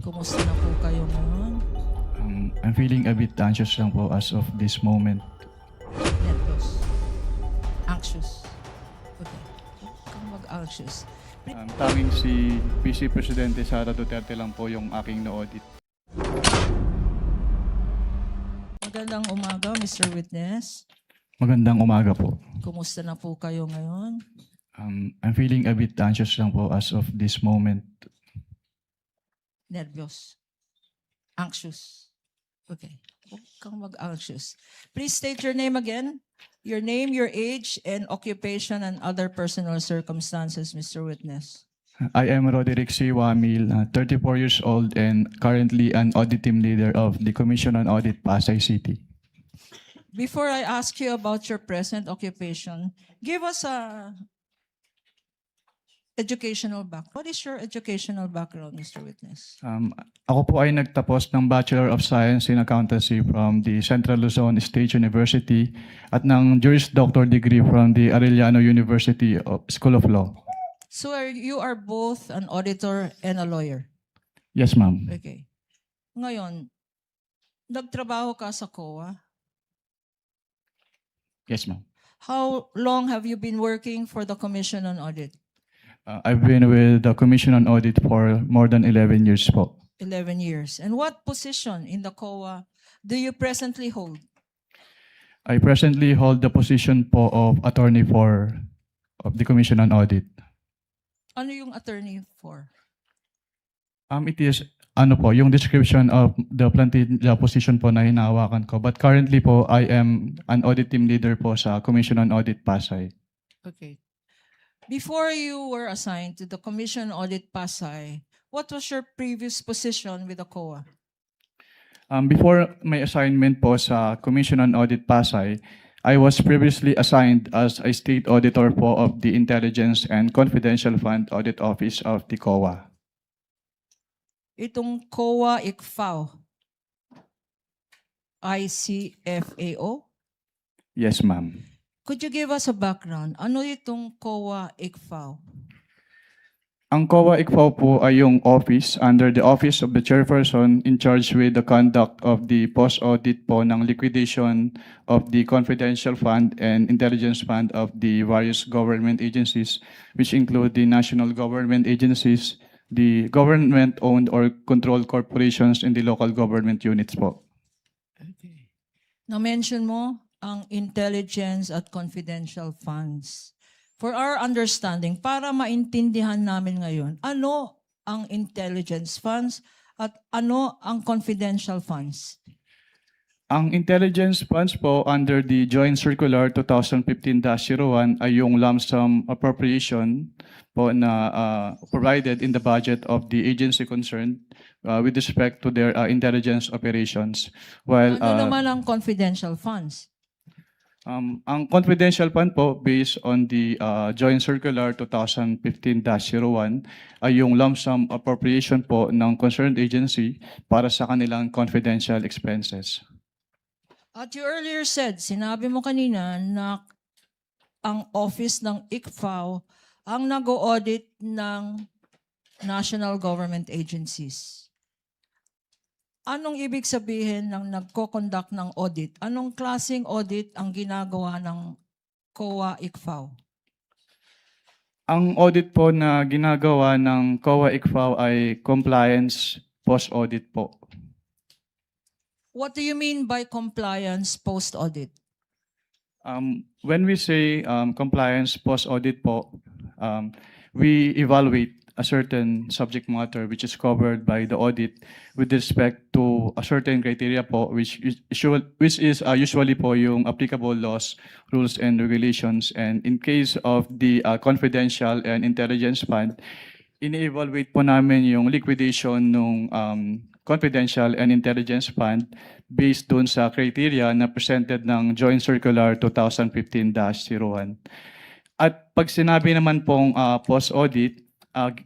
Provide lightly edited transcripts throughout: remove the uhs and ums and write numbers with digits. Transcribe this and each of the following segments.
Kumusta na po kayo ngayon? I'm feeling a bit anxious lang po as of this moment. Nervous? Anxious? Okay. Huwag kang mag-anxious. Tanging si Vice Presidente Sara Duterte lang po yung aking na-audit. Magandang umaga, Mr. Witness. Magandang umaga po. Kumusta na po kayo ngayon? I'm feeling a bit anxious lang po as of this moment. Nervous? Anxious? Okay. Huwag kang mag-anxious. Please state your name again. Your name, your age, and occupation and other personal circumstances, Mr. Witness. I am Roderick C. Wamil, 34 years old and currently an audit team leader of the Commission on Audit Pasay City. Before I ask you about your present occupation, give us a educational background. What is your educational background, Mr. Witness? Ako po ay nagtapos ng Bachelor of Science in Accountancy from the Central Luzon State University at ng Juris Doctor degree from the Arellano University School of Law. So you are both an auditor and a lawyer. Yes, ma'am. Okay. Ngayon, nagtrabaho ka sa COA. Yes, ma'am. How long have you been working for the Commission on Audit? I've been with the Commission on Audit for more than 11 years po. 11 years. And what position in the COA do you presently hold? I presently hold the position po of attorney of the Commission on Audit. Ano yung attorney for? It is yung description of the position po na hinahawakan ko. But currently po, I am an audit team leader po sa Commission on Audit Pasay. Okay. Before you were assigned to the Commission on Audit Pasay, what was your previous position with the COA? Before my assignment po sa Commission on Audit Pasay, I was previously assigned as a state auditor po of the Intelligence and Confidential Fund Audit Office of the COA. Itong COA ICFAO. ICFAO? Yes, ma'am. Could you give us a background? Ano itong COA ICFAO? Ang COA ICFAO po ay yung office under the Office of the Chairperson in charge with the conduct of the post-audit po ng liquidation of the confidential fund and intelligence fund of the various government agencies, which include the national government agencies, the government-owned or controlled corporations, and the local government units po. Okay. Na-mention mo ang intelligence at confidential funds. For our understanding, para maintindihan namin ngayon, ano ang intelligence funds at ano ang confidential funds? Ang intelligence funds po under the Joint Circular 2015-01 ay yung lump sum appropriation po na provided in the budget of the agency concerned with respect to their intelligence operations. While Ano naman ang confidential funds? ang confidential fund po based on the Joint Circular 2015-01 ay yung lump sum appropriation po ng concerned agency para sa kanilang confidential expenses. At you earlier said, sinabi mo kanina na ang office ng ICFAO ang nag-audit ng national government agencies. Anong ibig sabihin ng nagko-conduct ng audit? Anong klaseng audit ang ginagawa ng COA ICFAO? Ang audit po na ginagawa ng COA ICFAO ay compliance post-audit po. What do you mean by compliance post-audit? When we say compliance post-audit po, we evaluate a certain subject matter which is covered by the audit with respect to a certain criteria po which is usually po yung applicable laws, rules, and regulations. And in case of the confidential and intelligence fund, ini-evaluate po namin yung liquidation ng confidential and intelligence fund based dun sa criteria na presented ng Joint Circular 2015-01. At pag sinabi naman pong post-audit,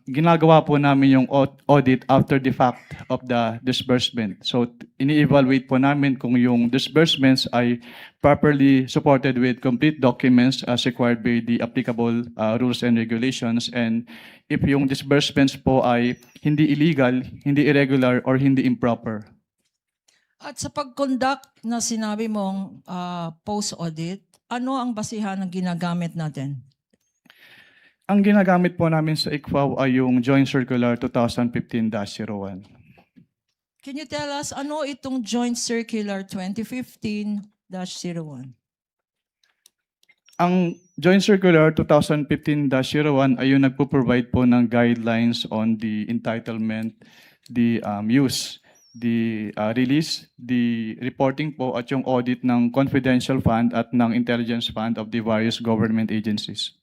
ginagawa po namin yung audit after the fact of the disbursement. So ini-evaluate po namin kung yung disbursements ay properly supported with complete documents as required by the applicable rules and regulations, and if yung disbursements po ay hindi illegal, hindi irregular, or hindi improper. At sa pag-conduct na sinabi mong post-audit, ano ang basihan ng ginagamit natin? Ang ginagamit po namin sa ICFAO ay yung Joint Circular 2015-01. Can you tell us ano itong Joint Circular 2015-01? Ang Joint Circular 2015-01 ay yung nagpo-provide po ng guidelines on the entitlement, the use, the release, the reporting po at yung audit ng confidential fund at ng intelligence fund of the various government agencies.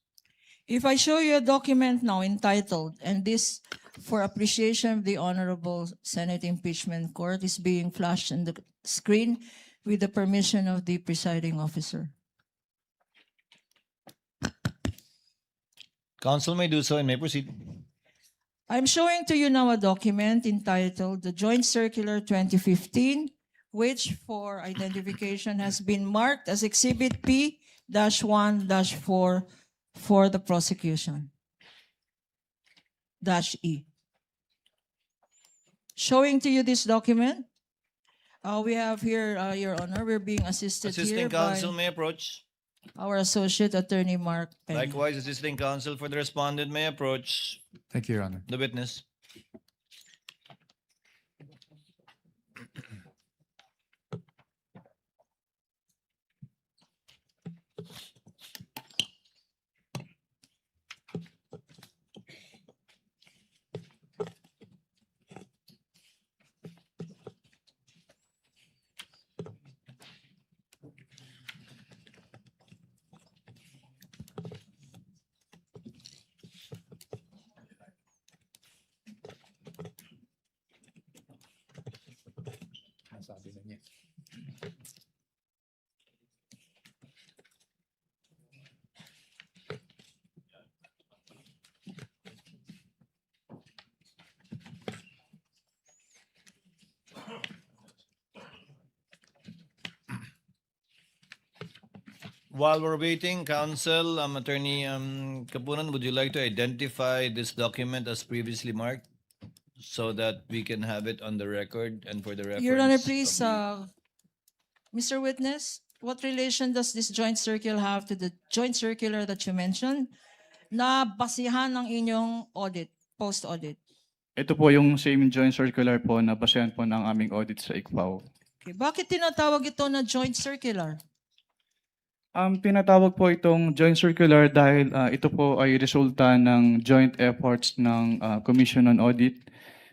If I show you a document now entitled, and this for appreciation of the Honorable Senate Impeachment Court is being flashed on the screen with the permission of the presiding officer. Council may do so and may proceed. I'm showing to you now a document entitled the Joint Circular 2015, which for identification has been marked as Exhibit P-1-4 for the prosecution. -E. Showing to you this document, we have here, Your Honor, we're being assisted here Assisting by counsel may approach. our Associate Attorney Mark Peña. Likewise, assisting counsel for the respondent may approach Thank you, Your Honor. the witness. Nasabi na niya. While we're waiting, counsel, Attorney Kapunan, would you like to identify this document as previously marked so that we can have it on the record and for the reference? Your Honor, of please, the- Mr. Witness, what relation does this joint circular have to the joint circular that you mentioned na basihan ng inyong audit, post-audit? Ito po yung same Joint Circular po na basehan po ng aming audit sa ICFAO. Okay. Bakit tinatawag ito na joint circular? Tinatawag po itong Joint Circular dahil ito po ay resulta ng joint efforts ng Commission on Audit,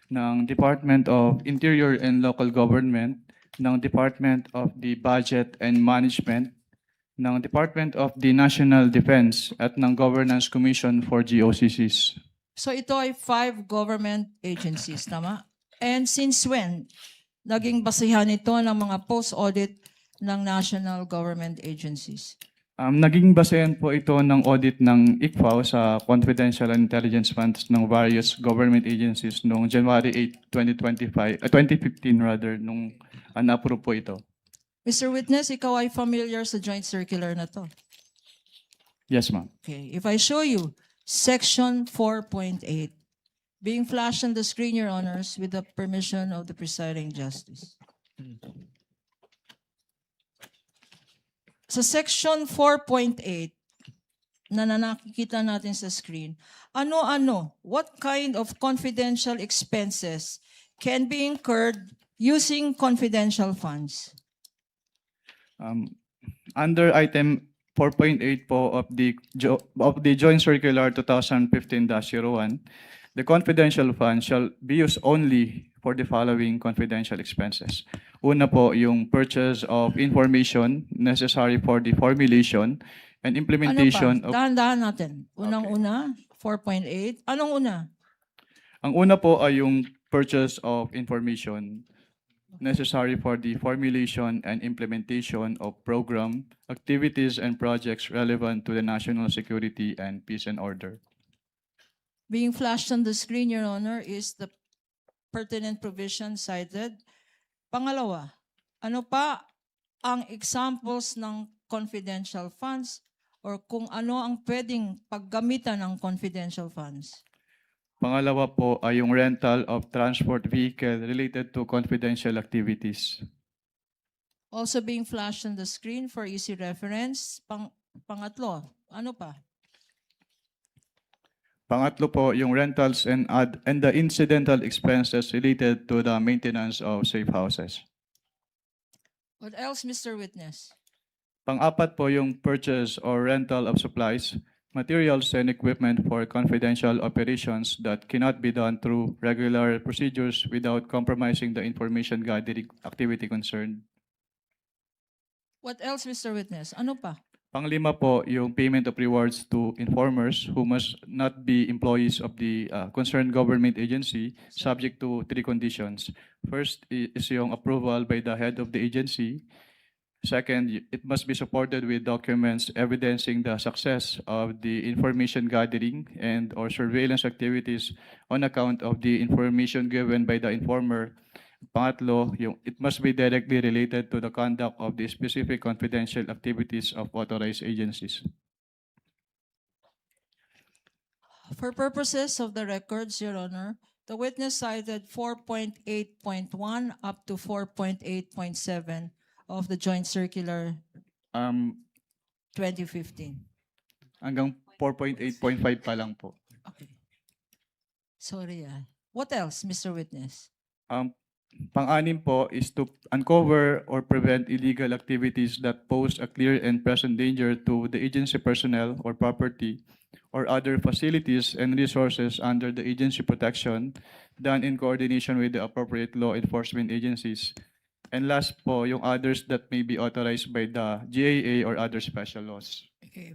ng Department of Interior and Local Government, ng Department of the Budget and Management, ng Department of the National Defense at ng Governance Commission for GOCCs. So ito ay 5 government agencies, tama? And since when naging basihan ito ng mga post-audit ng national government agencies? Naging basehan po ito ng audit ng ICFAO sa confidential and intelligence funds ng various government agencies noong January 8, 2015 rather, nung na-approve po ito. Mr. Witness, ikaw ay familiar sa joint circular na to. Yes, ma'am. Okay, if I show you Section 4.8, being flashed on the screen, Your Honors, with the permission of the presiding justice. Sa Section 4.8 na nakikita natin sa screen, ano-ano, what kind of confidential expenses can be incurred using confidential funds? Under item 4.8 po of the Joint Circular 2015-01, the confidential fund shall be used only for the following confidential expenses. Una po, yung purchase of information necessary for the formulation and implementation Ano pa? Dahan-dahan natin. Unang-una, 4.8. Anong una? Ang una po ay yung purchase of information necessary for the formulation and implementation of program, activities, and projects relevant to the national security and peace and order. Being flashed on the screen, Your Honor, is the pertinent provision cited. Pangalawa, ano pa ang examples ng confidential funds or kung ano ang pwedeng paggamitan ng confidential funds? Pangalawa po ay yung rental of transport vehicle related to confidential activities. Also being flashed on the screen for easy reference. Pangatlo, ano pa? Pangatlo po, yung rentals and the incidental expenses related to the maintenance of safe houses. What else, Mr. Witness? Pang-apat po yung purchase or rental of supplies, materials and equipment for confidential operations that cannot be done through regular procedures without compromising the information gathering activity concerned. What else, Mr. Witness? Ano pa? Panglima po, yung payment of rewards to informers who must not be employees of the concerned government agency, subject to 3 conditions. First is yung approval by the head of the agency. Second, it must be supported with documents evidencing the success of the information gathering and or surveillance activities on account of the information given by the informer. Pangatlo, it must be directly related to the conduct of the specific confidential activities of authorized agencies. For purposes of the records, Your Honor, the witness cited 4.8.1 up to 4.8.7 of the Joint Circular Um, 2015. hanggang 4.8.5 pa lang po. Okay. Sorry. What else, Mr. Witness? Pang-anim po is to uncover or prevent illegal activities that pose a clear and present danger to the agency personnel or property or other facilities and resources under the agency protection done in coordination with the appropriate law enforcement agencies. And last po, yung others that may be authorized by the GAA or other special laws. Okay.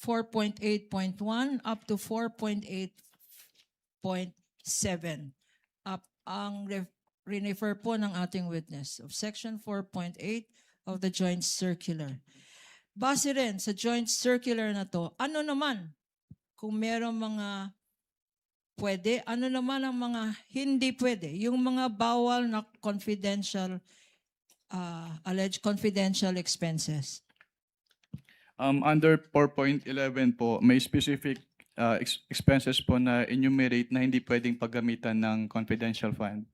4.8.1 up to 4.8.7. Up ang refer po ng ating witness of Section 4.8 of the Joint Circular. Base rin sa Joint Circular na to, ano naman kung merong mga pwede, ano naman ang mga hindi pwede, yung mga bawal na confidential, alleged confidential expenses. Under 4.11 po, may specific expenses po na enumerate na hindi pwedeng paggamitan ng confidential fund.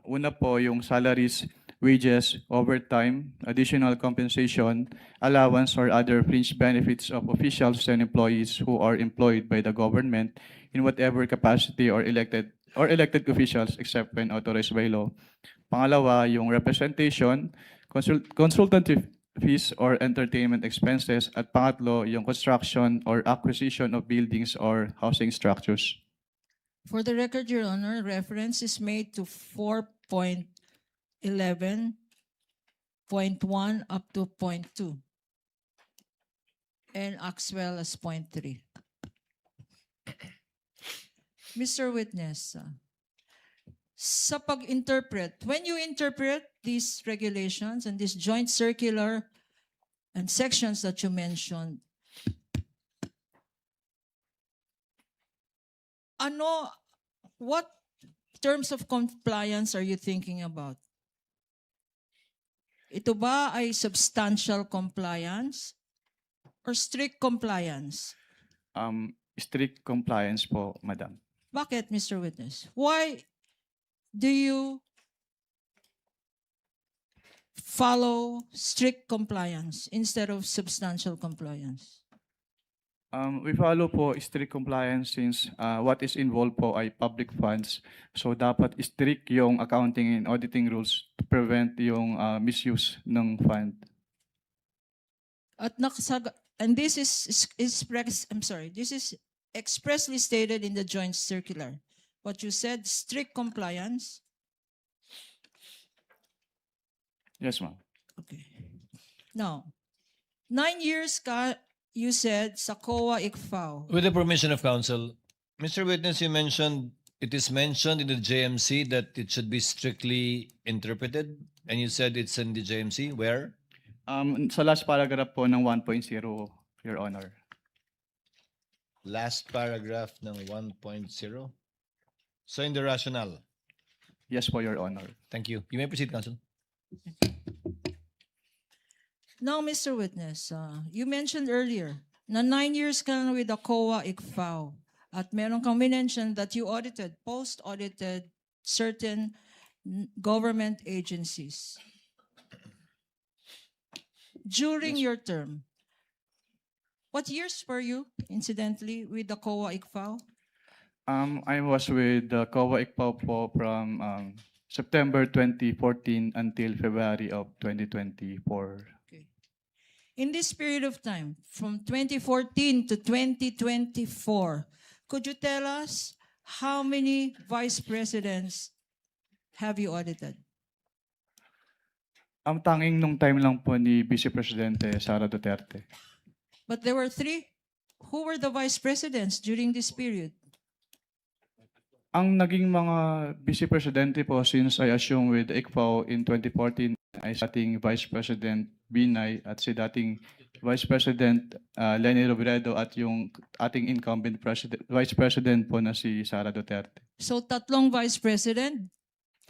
Una po yung salaries, wages, overtime, additional compensation, allowance or other fringe benefits of officials and employees who are employed by the government in whatever capacity or elected officials except when authorized by law. Pangalawa, yung representation, consultative fees or entertainment expenses. At pangatlo, yung construction or acquisition of buildings or housing structures. For the record, Your Honor, reference is made to 4.11.1 up to 0.2 and as well as 0.3. Mr. Witness, sa pag-interpret, when you interpret these regulations and this joint circular and sections that you mentioned, what terms of compliance are you thinking about? Ito ba ay substantial compliance or strict compliance? Strict compliance po, Madam. Bakit, Mr. Witness? Why do you follow strict compliance instead of substantial compliance? We follow po strict compliance since what is involved po ay public funds. So dapat strict yung accounting and auditing rules to prevent yung misuse ng fund. At and this is this is expressly stated in the joint circular. What you said, strict compliance. Yes, ma'am. Okay. Now, 9 years you said sa COA ICFAO. With the permission of counsel, Mr. Witness, it is mentioned in the JMC that it should be strictly interpreted, and you said it's in the JMC. Where? Sa last paragraph po ng 1.0, Your Honor. last paragraph ng 1.0. So in the rationale. Yes po, Your Honor. Thank you. You may proceed, Counsel. Now, Mr. Witness, you mentioned earlier na 9 years ka na with the COA ICFAO at meron kang mention that you post-audited certain government agencies. During your term, what years were you, incidentally, with the COA ICFAO? I was with the COA ICPAO po from September 2014 until February of 2024. Okay. In this period of time, from 2014 to 2024, could you tell us how many vice presidents have you audited? Ang tanging nung time lang po ni Vice Presidente Sara Duterte. But there were 3. Who were the vice presidents during this period? Ang naging mga Vice Presidente po since I assumed with ICPAO in 2014 ay si dating Vice President Binay at si dating Vice President Leni Robredo at yung ating incumbent Vice President po na si Sara Duterte. So 3 vice president,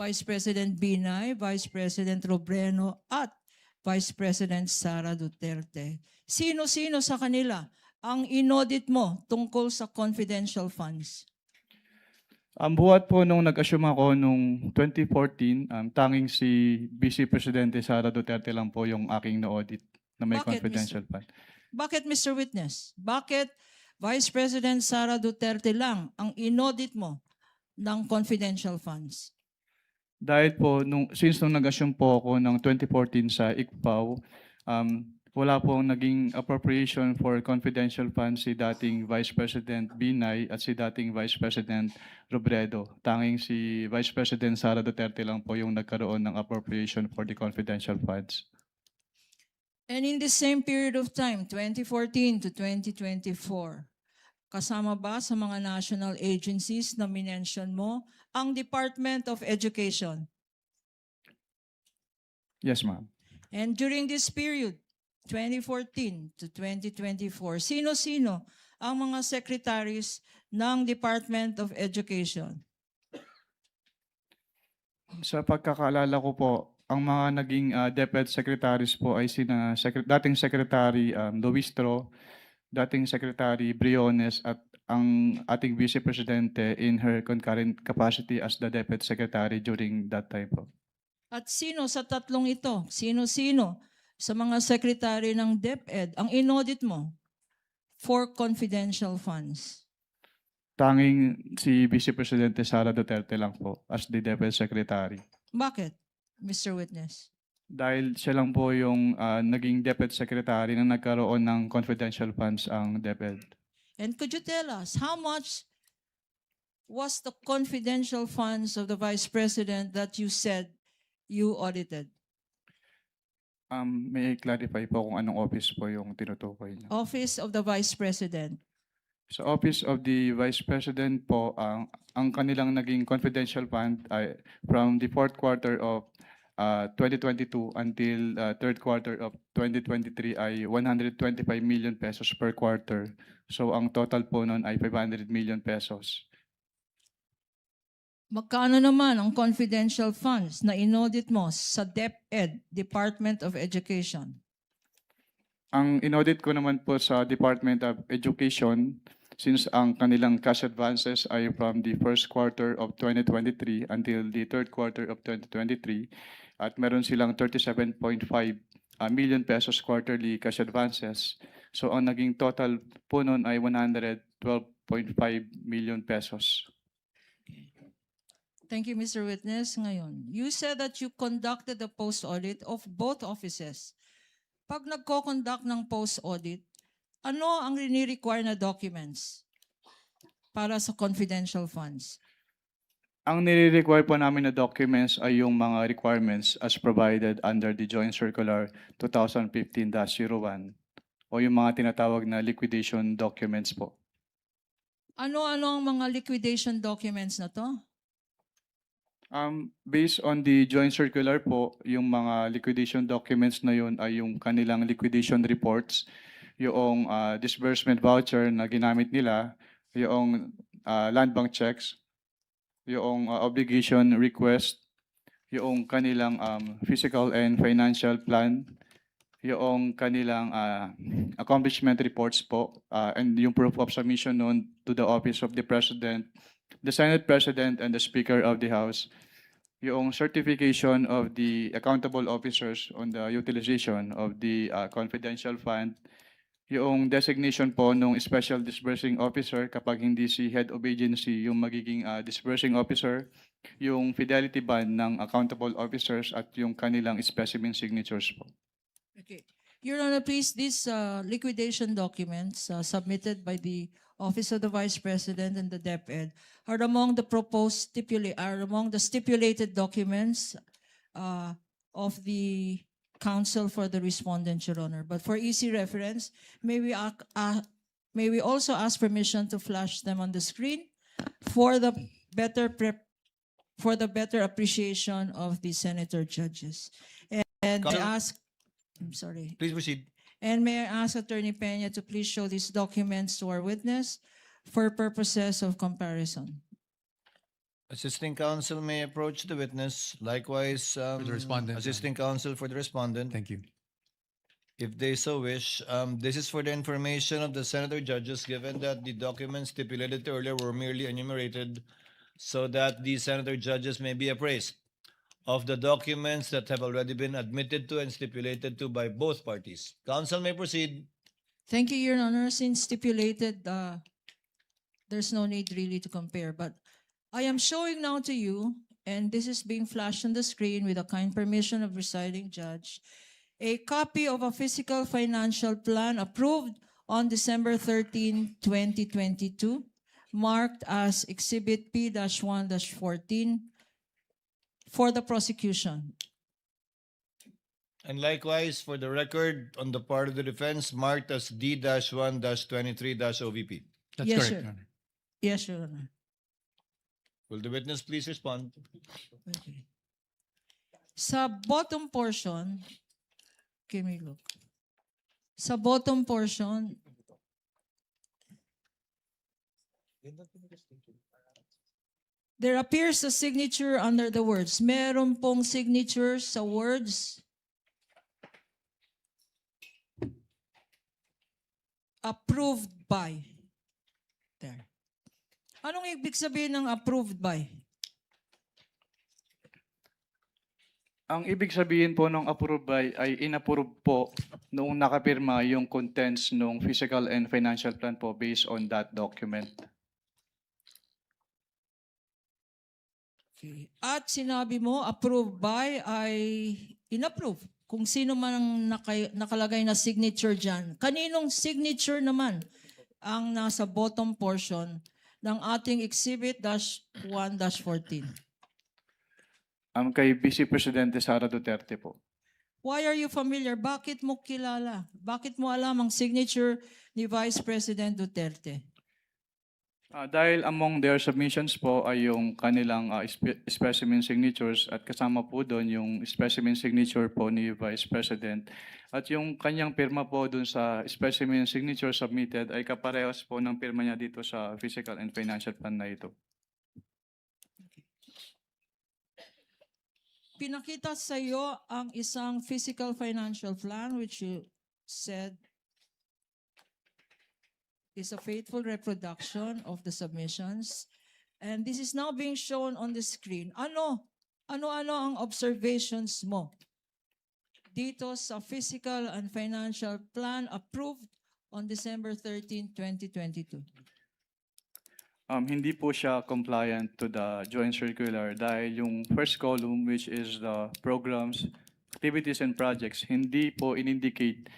Vice President Binay, Vice President Robredo, at Vice President Sara Duterte. Sino-sino sa kanila ang inaudit mo tungkol sa confidential funds? Ang buhat po nung nag-assume ako nung 2014, tanging si Vice Presidente Sara Duterte lang po yung aking na-audit na may Bakit, confidential fund. Bakit, Mr. Witness? Bakit Vice President Sara Duterte lang ang inaudit mo ng confidential funds? Dahil po, since nung nag-assume po ako ng 2014 sa ICPAO, wala pong naging appropriation for confidential funds si dating Vice President Binay at si dating Vice President Robredo. Tanging si Vice President Sara Duterte lang po yung nagkaroon ng appropriation for the confidential funds. And in the same period of time, 2014 to 2024, kasama ba sa mga national agencies na minention mo ang Department of Education? Yes, ma'am. And during this period, 2014 to 2024, sino-sino ang mga secretaries ng Department of Education? Sa pagkakaalala ko po, ang mga naging DepEd secretaries po ay dating Secretary Luistro, dating Secretary Briones at ang ating Vice Presidente in her concurrent capacity as the DepEd Secretary during that time po. At sino sa tatlong ito, sino-sino sa mga secretary ng DepEd ang inaudit mo for confidential funds? Tanging si Vice Presidente Sara Duterte lang po as the DepEd Secretary. Bakit, Mr. Witness? Dahil siya lang po yung naging DepEd Secretary na nagkaroon ng confidential funds ang DepEd. And could you tell us how much was the confidential funds of the Vice President that you said you audited? May I clarify po kung anong office po yung tinutukoy niya. Office of the Vice President. Sa Office of the Vice President po, ang kanilang naging confidential fund ay from the fourth quarter of 2022 until third quarter of 2023 ay 125 million pesos per quarter. So ang total po nun ay 500 million pesos. Magkano naman ang confidential funds na inaudit mo sa DepEd, Department of Education? Ang inaudit ko naman po sa Department of Education, since ang kanilang cash advances ay from the first quarter of 2023 until the third quarter of 2023, at meron silang 37.5 million pesos quarterly cash advances. So ang naging total po nun ay 112.5 million pesos. Thank you, Mr. Witness. Ngayon, you said that you conducted the post-audit of both offices. Pag nagko-conduct ng post-audit, ano ang rini-require na documents para sa confidential funds? Ang nire-require po namin na documents ay yung mga requirements as provided under the Joint Circular 2015-01 o yung mga tinatawag na liquidation documents po. Ano-ano ang mga liquidation documents na to? Based on the Joint Circular po, yung mga liquidation documents na yun ay yung kanilang liquidation reports yung disbursement voucher na ginamit nila, yung land bank checks, yung obligation request, yung kanilang physical and financial plan, yung kanilang accomplishment reports po, and yung proof of submission noon to the Office of the President, the Senate President, and the Speaker of the House, yung certification of the accountable officers on the utilization of the confidential fund, yung designation po nung special disbursing officer kapag hindi si head of agency yung magiging disbursing officer, yung fidelity bond ng accountable officers at yung kanilang specimen signatures po. Okay. Your Honor, please, these liquidation documents submitted by the Office of the Vice President and the DepEd are among the stipulated documents of the counsel for the respondent, Your Honor. But for easy reference, may we also ask permission to flash them on the screen for the better appreciation of the senator judges. And I Counsel? ask, I'm sorry. Please proceed. And may I ask Attorney Peña to please show these documents to our witness for purposes of comparison. Assisting counsel may approach the witness. Likewise, the respondent, assisting counsel for the respondent. Thank you. If they so wish, this is for the information of the senator judges, given that the documents stipulated earlier were merely enumerated so that the senator judges may be appraised of the documents that have already been admitted to and stipulated to by both parties. Counsel may proceed. Thank you, Your Honor. Since stipulated, there's no need really to compare. But I am showing now to you, and this is being flashed on the screen with the kind permission of presiding judge, a copy of a fiscal financial plan approved on December 13, 2022, marked as Exhibit P-1-14 for the prosecution. And likewise, for the record, on the part of the defense, marked as D-1-23-OVP. That's Yes, correct, sir. Your Honor. Yes, Your Honor. Will the witness please respond? Okay. Sa bottom portion, give me a look. Sa bottom portion, there appears a signature under the words. Meron pong signature sa words. Approved by. There. Anong ibig sabihin ng approved by? Ang ibig sabihin po ng approve by ay inapprove po noong nakapirma yung contents ng physical and financial plan po based on that document. Okay. At sinabi mo, approved by ay inapprove. Kung sino man ang nakalagay na signature dyan. Kaninong signature naman ang nasa bottom portion ng ating Exhibit -1-14? Kay Vice Presidente Sara Duterte po. Why are you familiar? Bakit mo kilala? Bakit mo alam ang signature ni Vice President Duterte? Dahil among their submissions po ay yung kanilang specimen signatures at kasama po doon yung specimen signature po ni Vice President. At yung kanyang pirma po doon sa specimen signature submitted ay kaparehas po ng pirma niya dito sa physical and financial plan na ito. Pinakita sa iyo ang isang physical financial plan which you said is a faithful reproduction of the submissions. And this is now being shown on the screen. Ano ang observations mo dito sa physical and financial plan approved on December 13, 2022? Hindi po siya compliant to the joint circular dahil yung first column, which is the programs, activities and projects, hindi po in-indicate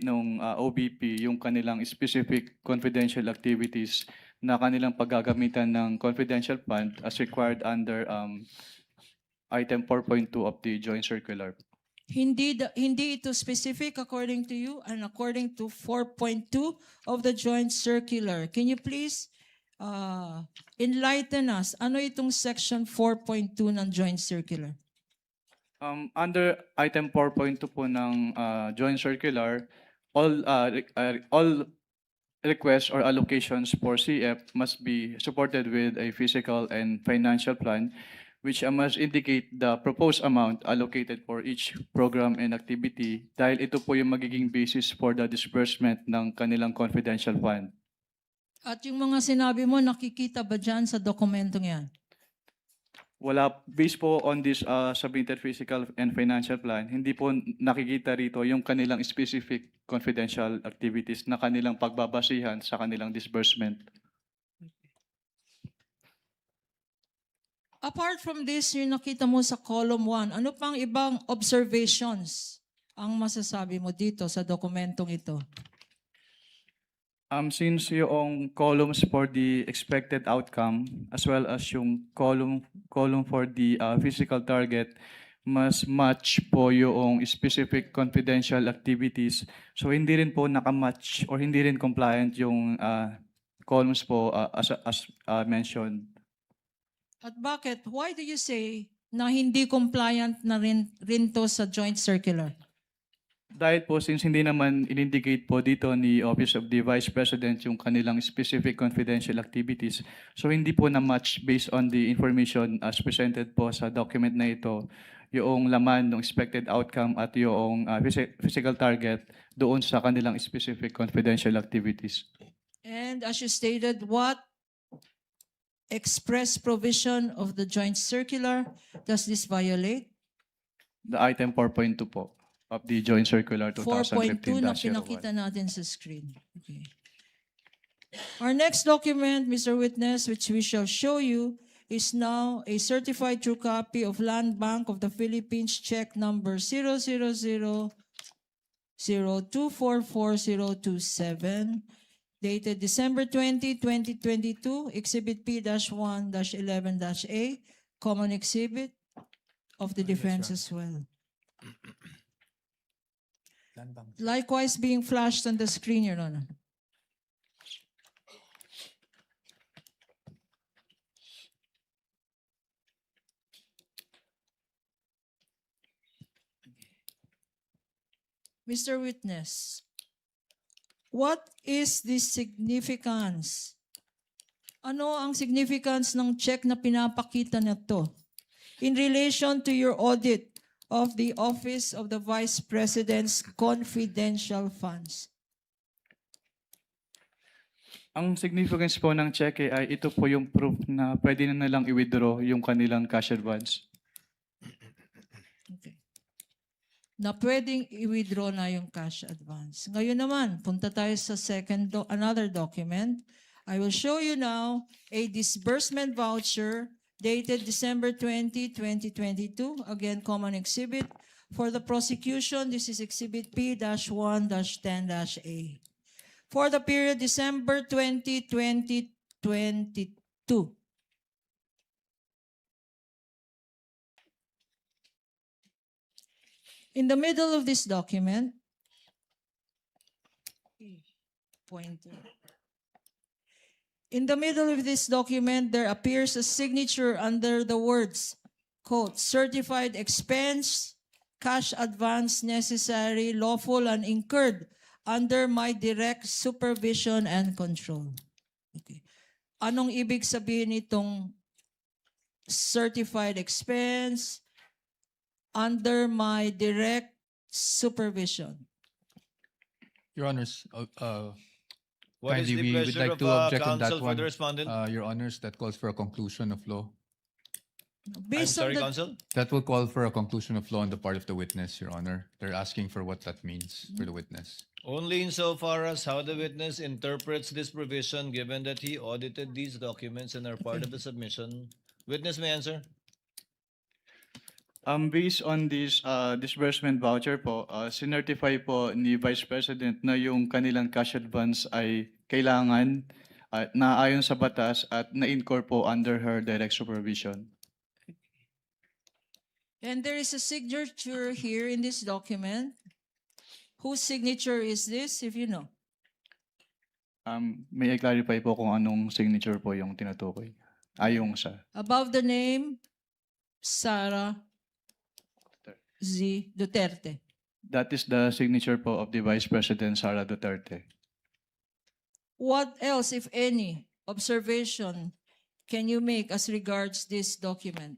nung OBP yung kanilang specific confidential activities na kanilang paggagamitan ng confidential fund as required under item 4.2 of the joint circular. Hindi ito specific according to you and according to 4.2 of the joint circular. Can you please enlighten us? Ano itong section 4.2 ng joint circular? Under item 4.2 po ng joint circular, all requests or allocations for CF must be supported with a physical and financial plan, which must indicate the proposed amount allocated for each program and activity dahil ito po yung magiging basis for the disbursement ng kanilang confidential fund. At yung mga sinabi mo, nakikita ba dyan sa dokumentong yan? Wala, based po on this submitted physical and financial plan, hindi po nakikita rito yung kanilang specific confidential activities na kanilang pagbabasihan sa kanilang disbursement. Apart from this, yung nakita mo sa column 1, ano pang ibang observations ang masasabi mo dito sa dokumentong ito? Since yung columns for the expected outcome as well as yung column for the physical target mas match po yung specific confidential activities. So hindi rin po nakamatch or hindi rin compliant yung columns po as mentioned. At bakit? Why do you say na hindi compliant na rin to sa joint circular? Dahil po since hindi naman in-indicate po dito ni Office of the Vice President yung kanilang specific confidential activities, so hindi po na-match based on the information as presented po sa document na ito, yung laman ng expected outcome at yung physical target doon sa kanilang specific confidential activities. And as you stated, what express provision of the joint circular does this violate? The item 4.2 po of the Joint Circular 4.2 na 2015-01. pinakita natin sa screen. Okay. Our next document, Mr. Witness, which we shall show you, is now a certified true copy of Land Bank of the Philippines check number 00002444027, dated December 20, 2022, Exhibit P-1-11-A, common exhibit of the defense as well. Likewise being flashed on the screen, Your Honor. Mr. Witness, what is the significance? Ano ang significance ng check na pinapakita na to in relation to your audit of the Office of the Vice President's confidential funds? Ang significance po ng cheque ay ito po yung proof na pwede na nilang i-withdraw yung kanilang cash advance. Okay. Na pwedeng i-withdraw na yung cash advance. Ngayon naman, punta tayo sa another document. I will show you now a disbursement voucher dated December 20, 2022. Again, common exhibit. For the prosecution, this is Exhibit P-1-10-A. For the period December 20, 2022. In the middle of this document, pointer. In the middle of this document, there appears a signature under the words, quote, certified expense, cash advance necessary, lawful, and incurred under my direct supervision and control. Okay. Anong ibig sabihin nitong certified expense under my direct supervision? Your Honors, What is kindly, the we would pleasure like of to object on counsel that for one. the respondent? Your Honors, that calls for a conclusion of law. I'm Based on sorry, the counsel? That will call for a conclusion of law on the part of the witness, Your Honor. They're asking for what that means for the witness. Only insofar as how the witness interprets this provision, given that he audited these documents and are part of the submission. Witness may answer. Based on this disbursement voucher po, sinertify po ni Vice President na yung kanilang cash advance ay kailangan naayon sa batas at na-incur po under her direct supervision. And there is a signature here in this document. Whose signature is this, if you know? May i-clarify po kung anong signature po yung tinutukoy. Yung sa Above the name, Sara Z. Duterte. That is the signature po of the Vice President Sara Duterte. What else, if any, observation can you make as regards this document?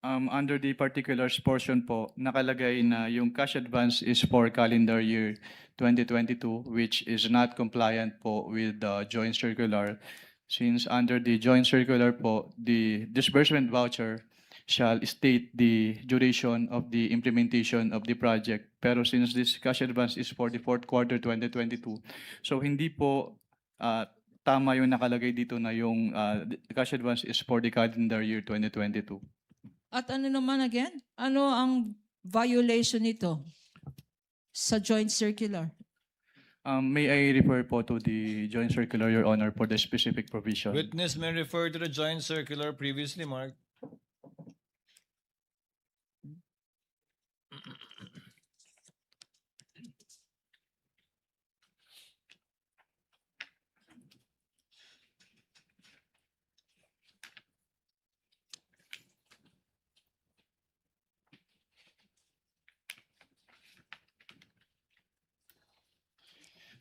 Under the particulars portion po, nakalagay na yung cash advance is for calendar year 2022, which is not compliant po with the joint circular. Since under the joint circular po, the disbursement voucher shall state the duration of the implementation of the project. Pero since this cash advance is for the fourth quarter 2022, so hindi po tama yung nakalagay dito na yung cash advance is for the calendar year 2022. At ano naman again? Ano ang violation nito sa joint circular? May I refer po to the joint circular, Your Honor, for the specific provision? Witness may refer to the joint circular previously marked.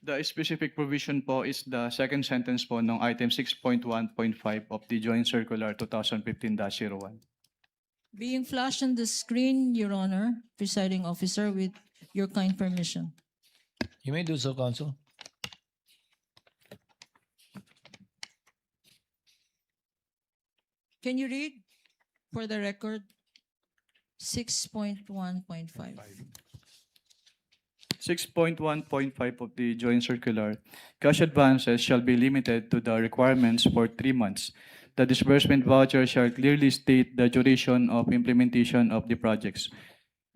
The specific provision po is the second sentence po ng item 6.1.5 of the joint circular 2015-01. Being flashed on the screen, Your Honor, presiding officer, with your kind permission. You may do so, Counsel. Can you read for the record 6.1.5? 6.1.5 of the joint circular, cash advances shall be limited to the requirements for 3 months. The disbursement voucher shall clearly state the duration of implementation of the projects.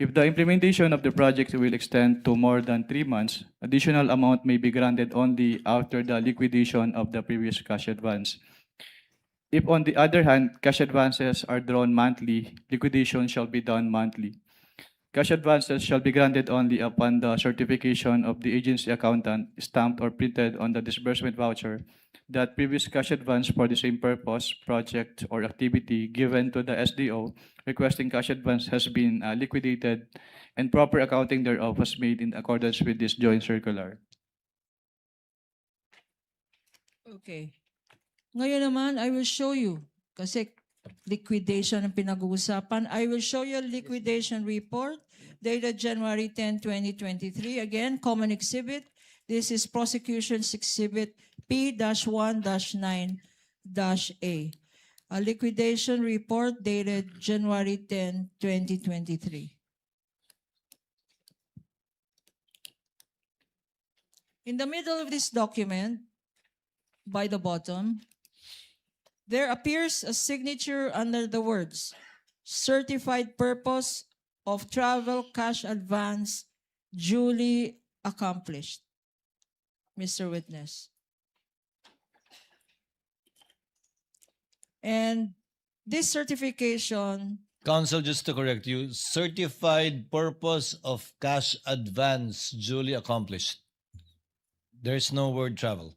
If the implementation of the project will extend to more than 3 months, additional amount may be granted only after the liquidation of the previous cash advance. If on the other hand, cash advances are drawn monthly, liquidation shall be done monthly. Cash advances shall be granted only upon the certification of the agency accountant stamped or printed on the disbursement voucher that previous cash advance for the same purpose, project, or activity given to the SDO requesting cash advance has been liquidated and proper accounting thereof was made in accordance with this joint circular. Okay. Ngayon naman, I will show you, kasi liquidation ang pinag-uusapan. I will show you a liquidation report dated January 10, 2023. Again, common exhibit. This is prosecution's exhibit P-1-9-A. A liquidation report dated January 10, 2023. In the middle of this document, by the bottom, there appears a signature under the words, certified purpose of travel cash advance duly accomplished. Mr. Witness. And this certification, Counsel, just to correct you, certified purpose of cash advance duly accomplished. There's no word travel.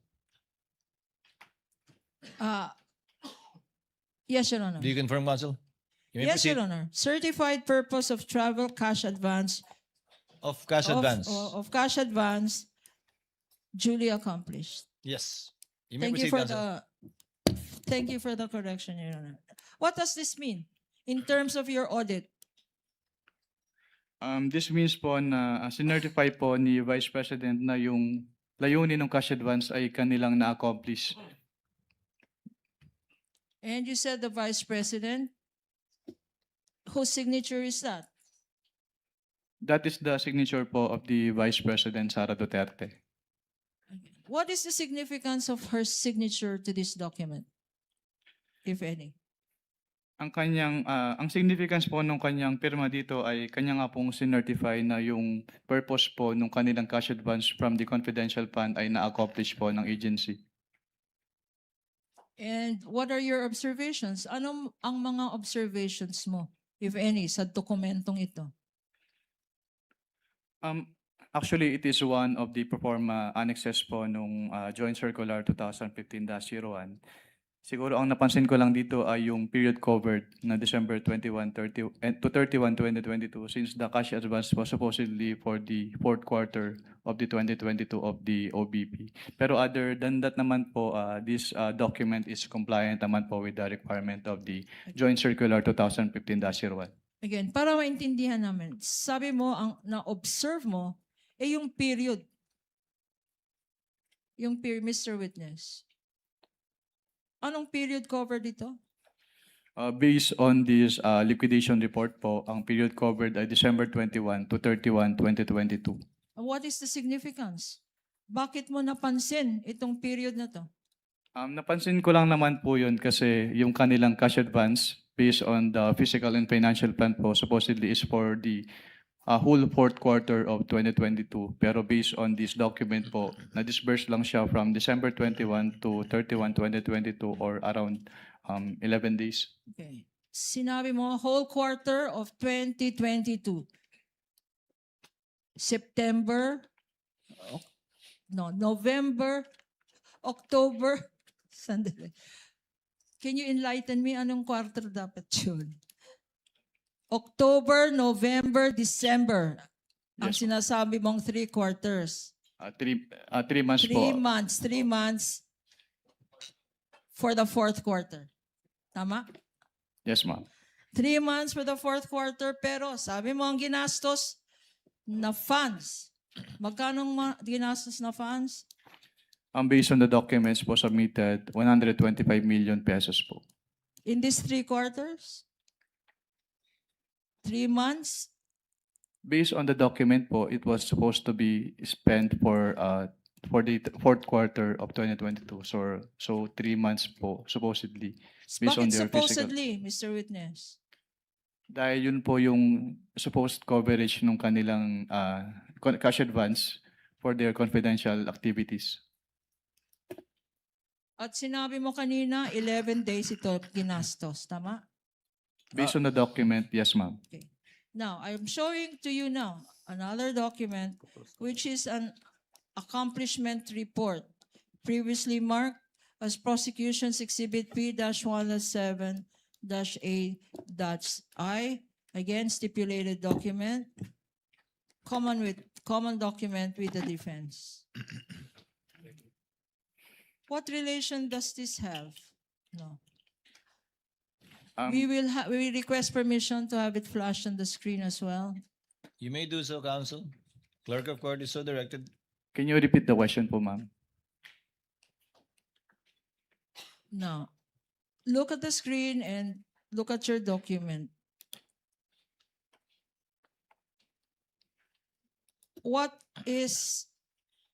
yes, Your Honor. Do you confirm, Counsel? You may Yes, proceed. Your Honor. Certified purpose of travel cash advance Of cash advance. of cash advance duly accomplished. Yes. You may Thank you proceed, for Counsel. thank you for the correction, Your Honor. What does this mean in terms of your audit? This means po na sinertify po ni Vice President na yung layunin ng cash advance ay kanilang na-accomplish. And you said the Vice President, whose signature is that? That is the signature po of the Vice President Sara Duterte. What is the significance of her signature to this document, if any? Ang significance po nung kanyang pirma dito ay kanya nga pong sinertify na yung purpose po nung kanilang cash advance from the confidential fund ay na-accomplish po ng agency. And what are your observations? Ano ang mga observations mo, if any, sa dokumentong ito? Actually, it is one of the pro forma annexes po nung Joint Circular 2015-01. Siguro ang napansin ko lang dito ay yung period covered na December 21, 30, to 31, 2022 since the cash advance was supposedly for the fourth quarter of the 2022 of the OBP. Pero other than that naman po, this document is compliant naman po with the requirement of the Joint Circular 2015-01. Again, para maintindihan namin, sabi mo, ang na-observe mo, yung period. Yung period, Mr. Witness. Anong period cover dito? Based on this liquidation report po, ang period covered ay December 21 to 31, 2022. What is the significance? Bakit mo napansin itong period na to? Napansin ko lang naman po yun kasi yung kanilang cash advance based on the fiscal and financial plan po supposedly is for the whole fourth quarter of 2022. Pero based on this document po, na-disburse lang siya from December 21 to 31, 2022 or around 11 days. Okay. Sinabi mo, whole quarter of 2022. September, November, October, sandali. Can you enlighten me anong quarter dapat yun? October, November, December. Ang Yes. sinasabi mong 3 quarters. 3 months 3 po. months, 3 months for the fourth quarter. Tama? Yes, ma'am. 3 months for the fourth quarter, pero sabi mo ang ginastos na funds. Magkano ang ginastos na funds? Based on the documents po submitted, 125 million pesos po. In these 3 quarters? 3 months? Based on the document po, it was supposed to be spent for the fourth quarter of 2022. So 3 months po, supposedly. Based on Bakit their physical. supposedly, Mr. Witness? Dahil yun po yung supposed coverage ng kanilang cash advance for their confidential activities. At sinabi mo kanina, 11 days ito ginastos. Tama? Based on the document, yes, ma'am. Okay. Now, I'm showing to you now another document which is an accomplishment report previously marked as Prosecution's Exhibit P-107-A-I. Again, stipulated document. Common document with the defense. What relation does this have? No. We request permission to have it flashed on the screen as well. You may do so, counsel. Clerk of court is so directed. Can you repeat the question po, ma'am? Now, look at the screen and look at your document. What is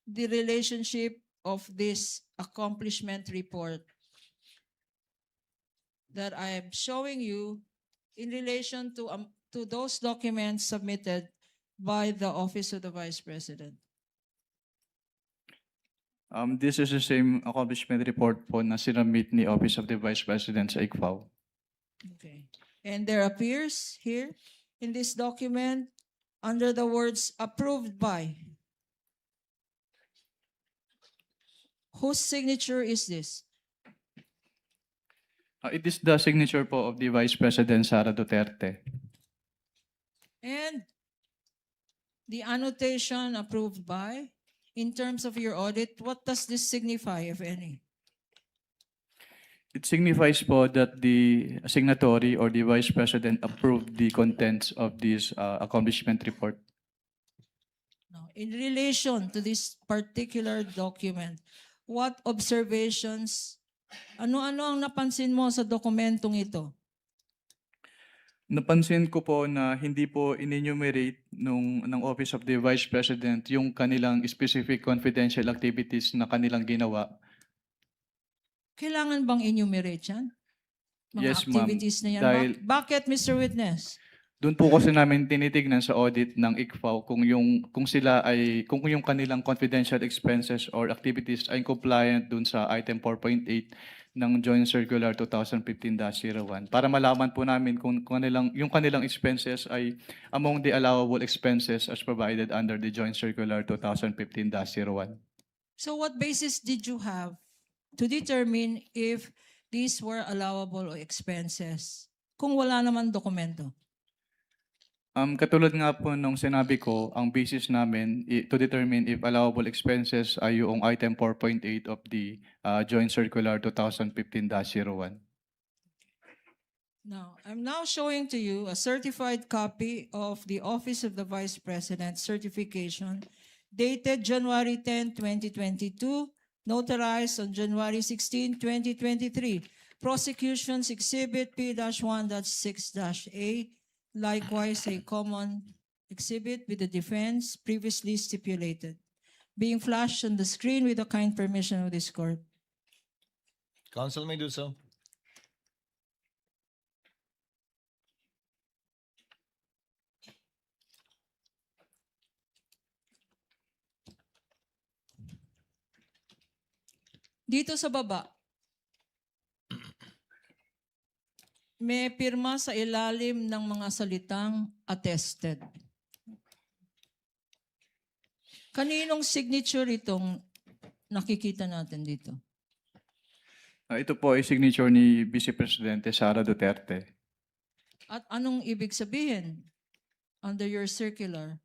the relationship of this accomplishment report that I am showing you in relation to those documents submitted by the Office of the Vice President? This is the same accomplishment report po na sinamit ni Office of the Vice President sa ICFAO. Okay. And there appears here in this document under the words approved by. Whose signature is this? It is the signature po of the Vice President Sara Duterte. And the annotation approved by, in terms of your audit, what does this signify, if any? It signifies po that the signatory or the Vice President approved the contents of this accomplishment report. Now, in relation to this particular document, what observations, ano-ano ang napansin mo sa dokumentong ito? Napansin ko po na hindi po in-enumerate ng Office of the Vice President yung kanilang specific confidential activities na kanilang ginawa. Kailangan bang enumerate yan? Mga Yes, ma'am. activities na yan? Dahil- Bakit, Mr. Witness? Doon po kasi namin tinitignan sa audit ng ICFAO kung yung kanilang confidential expenses or activities ay compliant doon sa item 4.8 ng Joint Circular 2015-01 para malaman po namin kung yung kanilang expenses ay among the allowable expenses as provided under the Joint Circular 2015-01. So what basis did you have to determine if these were allowable expenses kung wala naman dokumento? Katulad nga po nung sinabi ko, ang basis namin to determine if allowable expenses ay yung item 4.8 of the Joint Circular 2015-01. Now, I'm now showing to you a certified copy of the Office of the Vice President certification dated January 10, 2022, notarized on January 16, 2023. Prosecution's Exhibit P-1.6-A, likewise a common exhibit with the defense previously stipulated, being flashed on the screen with the kind permission of this court. Counsel may do so. Dito sa baba, may pirma sa ilalim ng mga salitang attested. Kaninong signature itong nakikita natin dito? Ito po ay signature ni Vice Presidente Sara Duterte. At anong ibig sabihin under your circular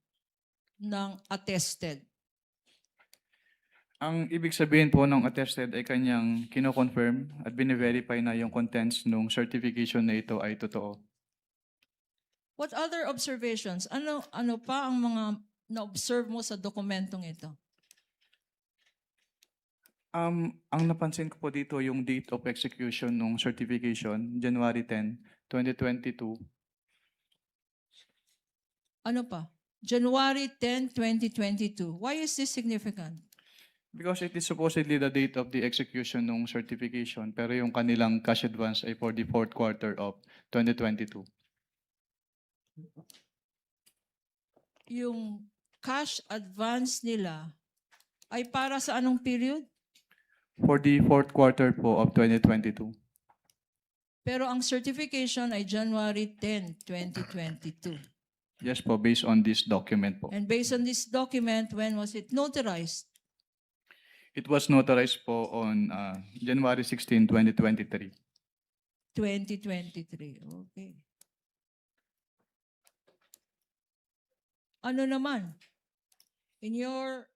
ng attested? Ang ibig sabihin po ng attested ay kanyang kino-confirm at bine-verify na yung contents ng certification na ito ay totoo. What other observations? Ano pa ang mga na-observe mo sa dokumentong ito? Ang napansin ko po dito yung date of execution ng certification, January 10, 2022. Ano pa? January 10, 2022. Why is this significant? Because it is supposedly the date of the execution ng certification, pero yung kanilang cash advance ay for the fourth quarter of 2022. Yung cash advance nila ay para sa anong period? For the fourth quarter po of 2022. Pero ang certification ay January 10, 2022. Yes po, based on this document po. And based on this document, when was it notarized? It was notarized po on January 16, 2023. 2023. Okay. Ano naman? In your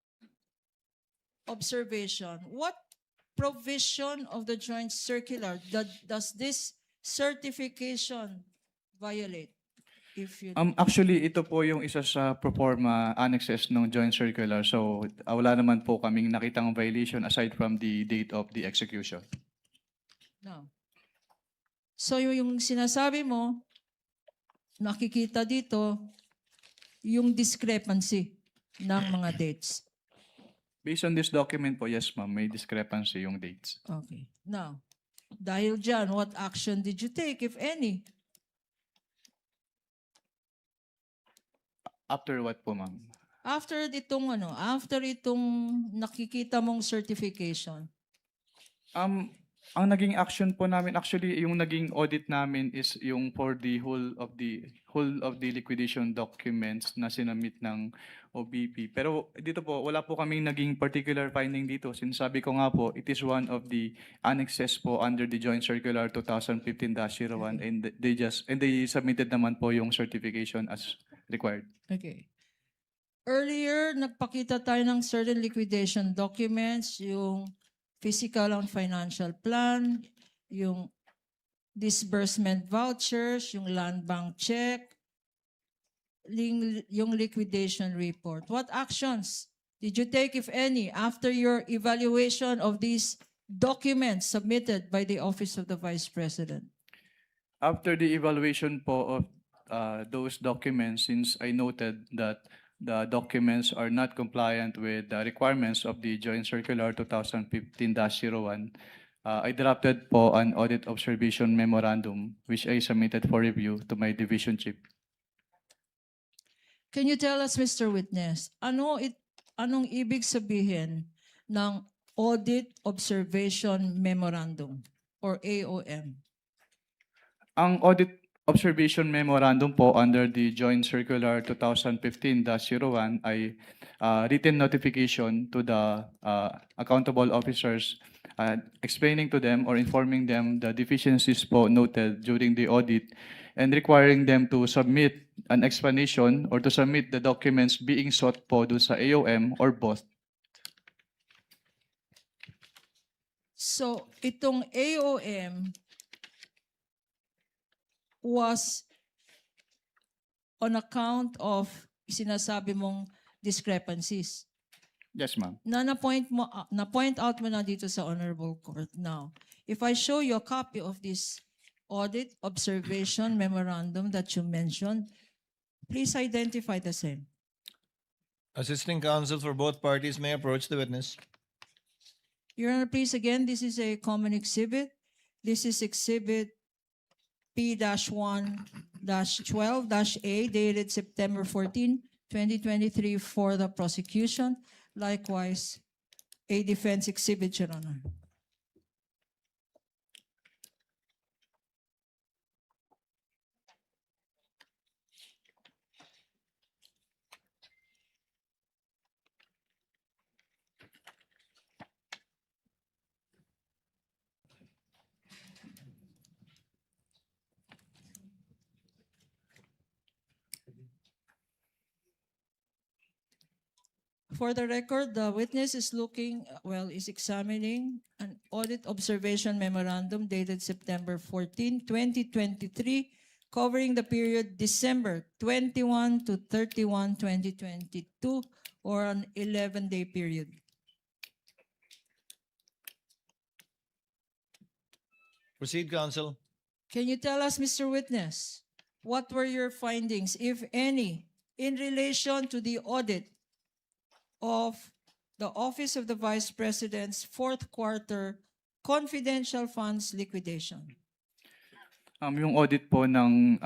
observation, what provision of the joint circular does this certification violate? If you Actually, ito po yung isa sa proforma annexes ng joint circular. So, wala naman po kaming nakitang violation aside from the date of the execution. no. So yung sinasabi mo, nakikita dito yung discrepancy ng mga dates. Based on this document po, yes ma'am, may discrepancy yung dates. Okay. Now, dahil dyan, what action did you take, if any? After what po ma'am? After itong nakikita mong certification, Ang naging action po namin, actually, yung naging audit namin is yung for the whole of the liquidation documents na sinamit ng OBP. Pero dito po, wala po kaming naging particular finding dito. Sinasabi ko nga po, it is one of the annexes po under the Joint Circular 2015-01 and they submitted naman po yung certification as required. okay. Earlier, nagpakita tayo ng certain liquidation documents, yung physical and financial plan, yung disbursement vouchers, yung land bank check, yung liquidation report. What actions did you take, if any, after your evaluation of these documents submitted by the Office of the Vice President? After the evaluation po of those documents, since I noted that the documents are not compliant with the requirements of the Joint Circular 2015-01, I drafted po an audit observation memorandum which I submitted for review to my division chief. Can you tell us, Mr. Witness, anong ibig sabihin ng Audit Observation Memorandum or AOM? Ang audit observation memorandum po under the Joint Circular 2015-01 ay written notification to the accountable officers explaining to them or informing them the deficiencies po noted during the audit and requiring them to submit an explanation or to submit the documents being sought po dun sa AOM or both. So, itong AOM was on account of sinasabi mong discrepancies. Yes, ma'am. Na-point out mo na dito sa Honorable Court. Now, if I show you a copy of this audit observation memorandum that you mentioned, please identify the same. Assisting counsel for both parties may approach the witness. Your Honor, please again, this is a common exhibit. This is exhibit P-1-12-A dated September 14, 2023 for the prosecution. Likewise, a defense exhibit, Your Honor. For the record, the witness is is examining an audit observation memorandum dated September 14, 2023, covering the period December 21 to 31, 2022, or an 11-day period. Proceed, counsel. Can you tell us, Mr. Witness, what were your findings, if any, in relation to the audit of the Office of the Vice President's fourth quarter confidential funds liquidation? Yung audit po ng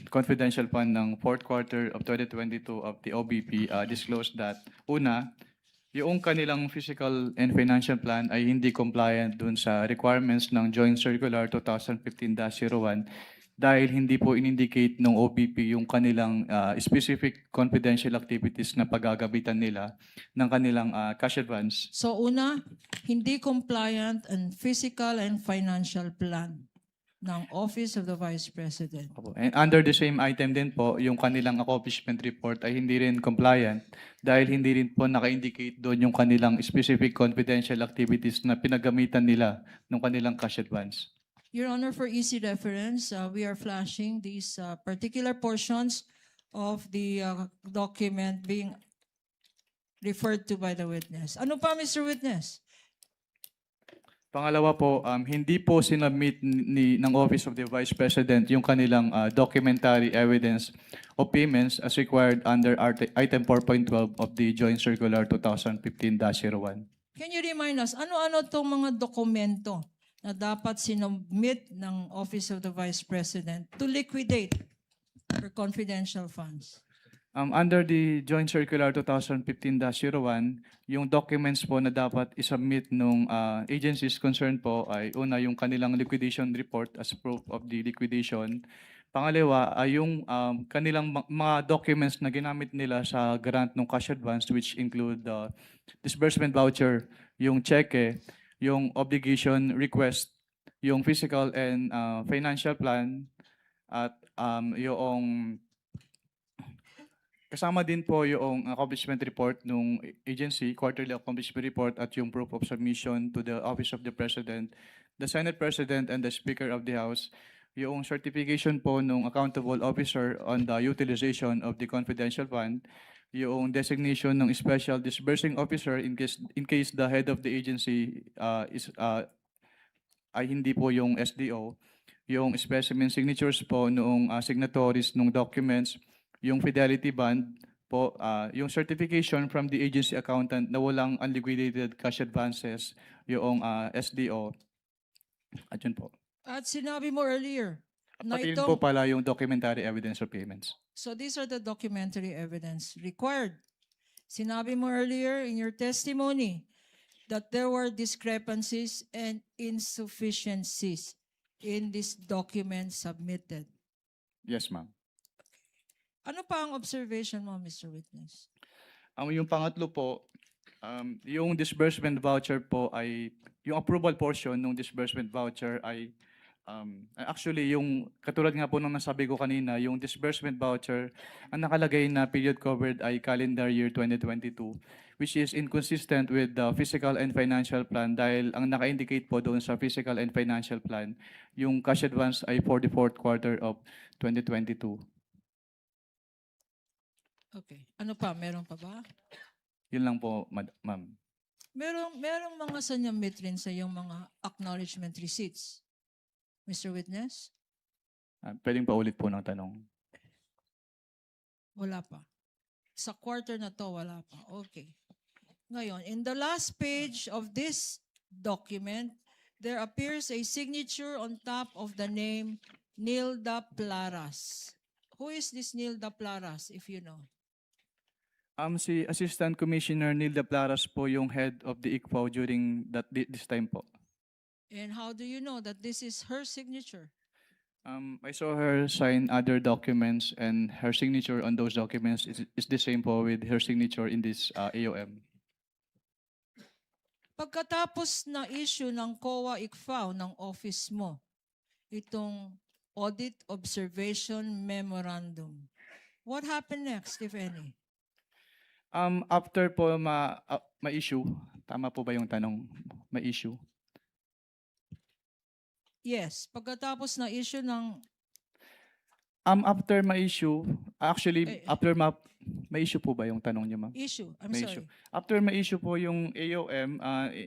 confidential fund ng fourth quarter of 2022 of the OBP disclosed that, una, yung kanilang physical and financial plan ay hindi compliant dun sa requirements ng Joint Circular 2015-01 dahil hindi po in-indicate ng OBP yung kanilang specific confidential activities na paggagabitan nila ng kanilang cash advance. So una, hindi compliant ang physical and financial plan ng Office of the Vice President. Opo. And under the same item din po, yung kanilang accomplishment report ay hindi rin compliant dahil hindi rin po naka-indicate doon yung kanilang specific confidential activities na pinagamitan nila ng kanilang cash advance. Your Honor, for easy reference, we are flashing these particular portions of the document being referred to by the witness. Ano pa, Mr. Witness? Pangalawa po, hindi po sinubmit ng Office of the Vice President yung kanilang documentary evidence of payments as required under item 4.12 of the Joint Circular 2015-01. Can you remind us, ano-ano itong mga dokumento na dapat sinubmit ng Office of the Vice President to liquidate for confidential funds? Under the Joint Circular 2015-01, yung documents po na dapat isubmit ng agencies concerned po ay una yung kanilang liquidation report as proof of the liquidation. Pangalawa ay yung kanilang mga documents na ginamit nila sa grant ng cash advance which include the disbursement voucher, yung cheque, yung obligation request, yung physical and financial plan, at yung kasama din po yung accomplishment report ng agency, quarterly accomplishment report at yung proof of submission to the Office of the President, the Senate President, and the Speaker of the House, yung certification po ng accountable officer on the utilization of the confidential fund, yung designation ng special disbursing officer in case the head of the agency ay hindi po yung SDO, yung specimen signatures po noong signatories ng documents, yung fidelity bond po, yung certification from the agency accountant na walang unliquidated cash advances, yung SDO, at yun po. At sinabi mo earlier, na Pati rin itong, po pala yung documentary evidence of payments. so these are the documentary evidence required. Sinabi mo earlier in your testimony that there were discrepancies and insufficiencies in this document submitted. Yes, ma'am. Ano pa ang observation mo, Mr. Witness? Yung pangatlo po, yung disbursement voucher po ay yung approval portion ng disbursement voucher ay actually yung katulad nga po nung nasabi ko kanina, yung disbursement voucher, ang nakalagay na period covered ay calendar year 2022, which is inconsistent with the fiscal and financial plan dahil ang naka-indicate po doon sa fiscal and financial plan, yung cash advance ay for the fourth quarter of 2022. Okay. Ano pa? Meron pa ba? Yun lang po, ma'am. Merong mga sanyamit rin sa yung mga acknowledgement receipts. Mr. Witness? Pwedeng pa ulit po ng tanong. Wala pa. Sa quarter na to, wala pa. Okay. Ngayon, in the last page of this document, there appears a signature on top of the name Nilda Plaras. Who is this Nilda Plaras, if you know? Si Assistant Commissioner Nilda Plaras po yung head of the ICFAO during this time po. And how do you know that this is her signature? I saw her sign other documents and her signature on those documents is the same po with her signature in this AOM. Pagkatapos na issue ng COA ICFAO ng office mo, itong Audit Observation Memorandum, what happened next, if any? After po ma-issue, tama po ba yung tanong? Ma-issue? Yes, pagkatapos na issue ng After ma-issue, actually, Eh, after ma-issue po ba yung tanong niyo, ma'am? issue, I'm May sorry. issue. After ma-issue po yung AOM,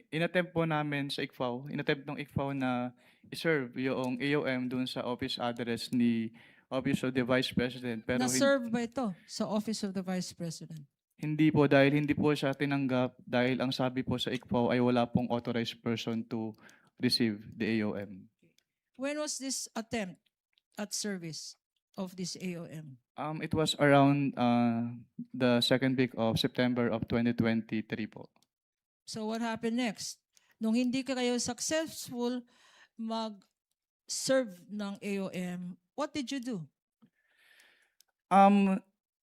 inattempt po namin sa ICFAO, inattempt ng ICFAO na i-serve yung AOM dun sa office address ni Office of the Vice President. Pero Na-serve ba ito sa Office of the Vice President? hindi po dahil hindi po siya tinanggap dahil ang sabi po sa ICFAO ay wala pong authorized person to receive the AOM. When was this attempt at service of this AOM? It was around the second week of September of 2023 po. So what happened next? Nung hindi ka kayo successful mag-serve ng AOM, what did you do?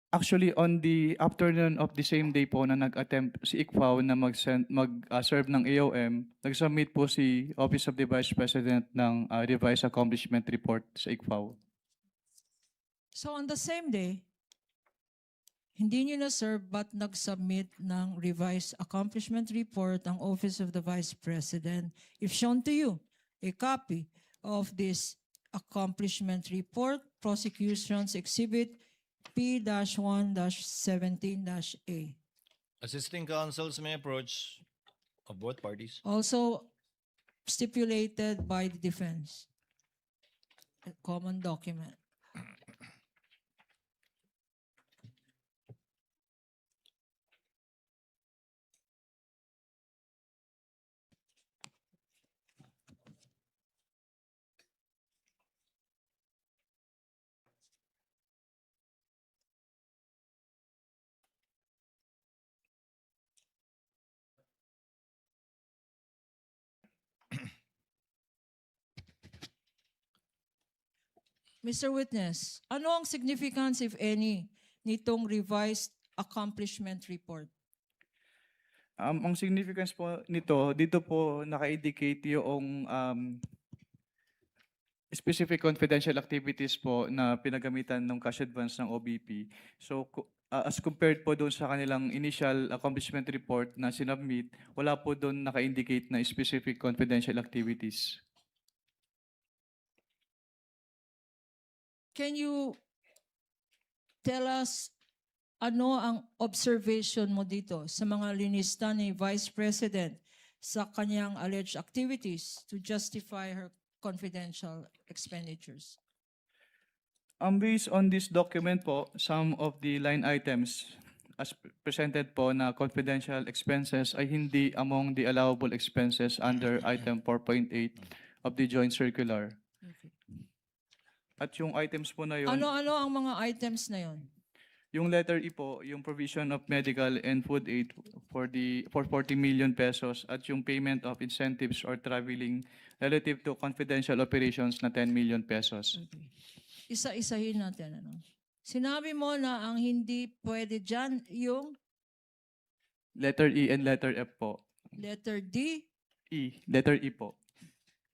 Actually, on the afternoon of the same day po na nag-attempt si ICFAO na mag-serve ng AOM, nag-submit po si Office of the Vice President ng revised accomplishment report sa ICFAO. So on the same day, hindi nyo na-serve but nag-submit ng revised accomplishment report ang Office of the Vice President. If shown to you a copy of this accomplishment report, Prosecution's Exhibit P-1-17-A. Assisting counsels may approach of both parties. Also stipulated by the defense. A common document. Mr. Witness, ano ang significance, if any, nitong revised accomplishment report? Ang significance po nito, dito po naka-indicate yung specific confidential activities po na pinagamitan ng cash advance ng OBP. So, as compared po doon sa kanilang initial accomplishment report na sinubmit, wala po doon naka-indicate na specific confidential activities. Can you tell us ano ang observation mo dito sa mga linista ni Vice President sa kanyang alleged activities to justify her confidential expenditures? Based on this document po, some of the line items as presented po na confidential expenses ay hindi among the allowable expenses under item 4.8 of the joint circular. Okay. At yung items po na yun, Ano-ano ang mga items na yon? yung letter E po, yung provision of medical and food aid for 40 million pesos at yung payment of incentives or traveling relative to confidential operations na 10 million pesos. Okay. Isa-isahin natin. Ano? Sinabi mo na ang hindi pwede dyan yung Letter E and letter F po. letter D E, letter E po.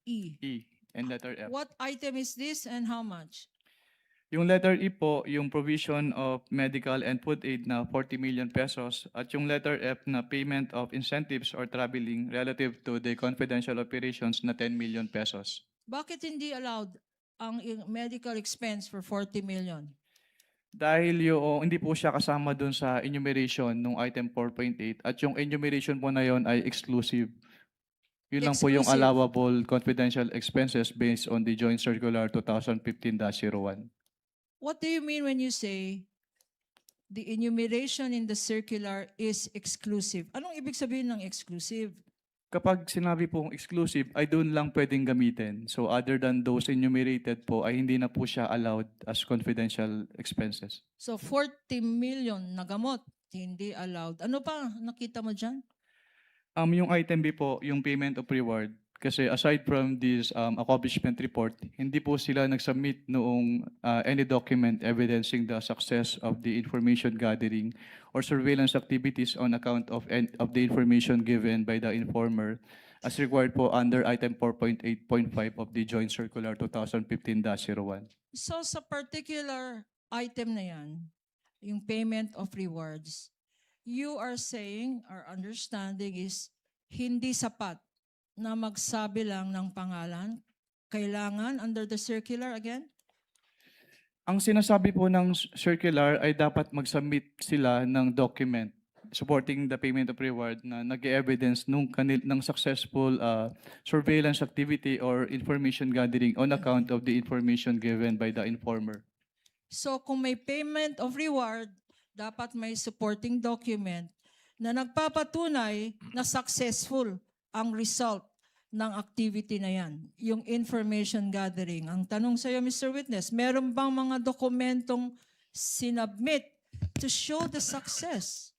E. E, and letter F. What item is this and how much? Yung letter E po, yung provision of medical and food aid na 40 million pesos at yung letter F na payment of incentives or traveling relative to the confidential operations na 10 million pesos. Bakit hindi allowed ang medical expense for 40 million? Dahil yung hindi po siya kasama dun sa enumeration nung item 4.8 at yung enumeration po na yon ay exclusive. Yun lang po yung Exclusive. allowable confidential expenses based on the Joint Circular 2015-01. What do you mean when you say the enumeration in the circular is exclusive? Anong ibig sabihin ng exclusive? Kapag sinabi pong exclusive, ay doon lang pwedeng gamitin. So other than those enumerated po, ay hindi na po siya allowed as confidential expenses. So 40 million na gamot, hindi allowed. Ano pa nakita mo dyan? Yung item B po, yung payment of reward, kasi aside from this accomplishment report, hindi po sila nag-submit noong any document evidencing the success of the information gathering or surveillance activities on account of the information given by the informer as required po under item 4.8.5 of the Joint Circular 2015-01. So sa particular item na yan, yung payment of rewards, you are saying, our understanding is, hindi sapat na magsabi lang ng pangalan, kailangan under the circular again? Ang sinasabi po ng circular ay dapat mag-submit sila ng document supporting the payment of reward na nag-evidence ng successful surveillance activity or information gathering on account of the information given by the informer. So kung may payment of reward, dapat may supporting document na nagpapatunay na successful ang result ng activity na yan, yung information gathering. Ang tanong sa'yo, Mr. Witness, meron bang mga dokumentong sinubmit to show the success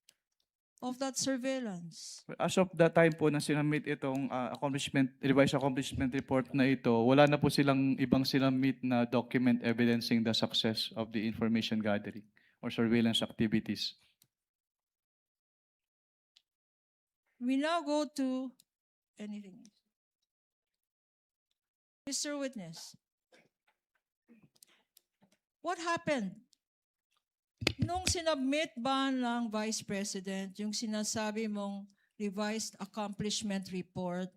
of that surveillance? As of the time po na sinamit itong revised accomplishment report na ito, wala na po silang ibang sinamit na document evidencing the success of the information gathering or surveillance activities. We now go to anything else. Mr. Witness, what happened? Nung sinubmit ba ng Vice President yung sinasabi mong revised accomplishment report,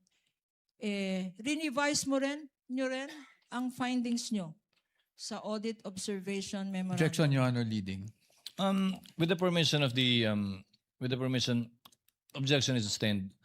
rinevise mo rin, nyo rin ang findings nyo sa audit observation memorandum? Objection, Your Honor, leading. With the permission of the, objection is sustained.